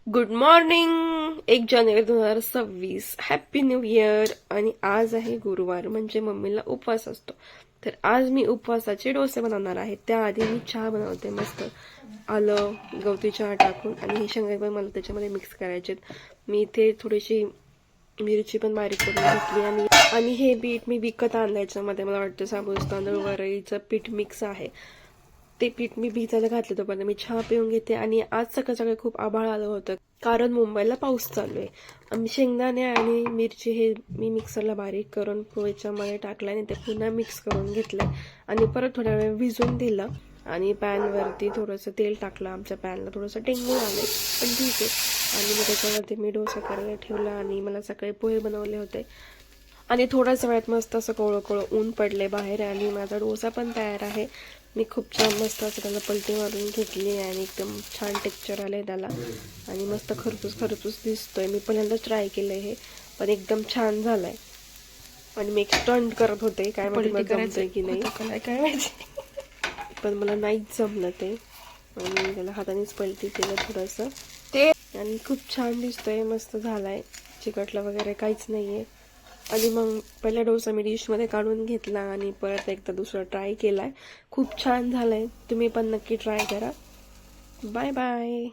Good morning. 1 जानेवारी 2026. Happy new year. आणि आज आहे गुरुवार, म्हणजे मम्मीला उपवास असतो. तर आज मी उपवासाचे डोसे बनवणार आहे. त्याआधी मी चहा बनवते मस्त आलं गवती चहा टाकून, आणि हे शेंगदाणे पण मला त्याच्यामध्ये मिक्स करायचे. मी इथे थोडीशी मिरची पण बारीक करून घेतली, आणि हे पीठ मी विकत आणलं. याच्यामध्ये मला वाटतं साबुदाणा तांदूळ वरईचं पीठ मिक्स आहे. ते पीठ मी भिजायला घातलं. तोपर्यंत मी चहा पिऊन घेते. आणि आज सकाळ सकाळी खूप आभाळ आलं होतं, कारण मुंबईला पाऊस चालू आहे. आम्ही शेंगदाणे आणि मिरची हे मी मिक्सरला बारीक करून पोळीच्यामध्ये टाकलं आणि ते पुन्हा मिक्स करून घेतलंय आणि परत थोड्या वेळ भिजून दिलं. आणि पॅनवरती थोडंसं तेल टाकलं. आमच्या पॅनला थोडंसं टेंगून आलंय, पण ठीक आहे. आणि मग त्याच्यावरती मी डोसा करायला ठेवला. आणि मला सकाळी पोहे बनवले होते. आणि थोड्याच वेळात मस्त असं कोवळं कोवळं ऊन पडले बाहेर, आणि माझा डोसा पण तयार आहे. मी खूप छान मस्त असं त्याला पलटी मारून घेतली आणि एकदम छान टेक्स्चर आलंय त्याला. आणि मस्त खरपूस खरपूस दिसतोय. मी पहिल्यांदाच ट्राय केलंय हे, पण एकदम छान झालंय. आणि मी एक स्टंट करत होते, काय माहिती मला जमतंय की नाही काय माहिती, पण मला नाहीच जमलं ते. आणि त्याला हातानेच पलटी केलं थोडंसं ते, आणि खूप छान दिसतोय, मस्त झालाय. चिकटलं वगैरे काहीच नाहीये. आणि मग पहिला डोसा मी डिशमध्ये काढून घेतला आणि परत एकदा दुसरा ट्राय केलाय. खूप छान झालाय. तुम्ही पण नक्की ट्राय करा. Bye bye.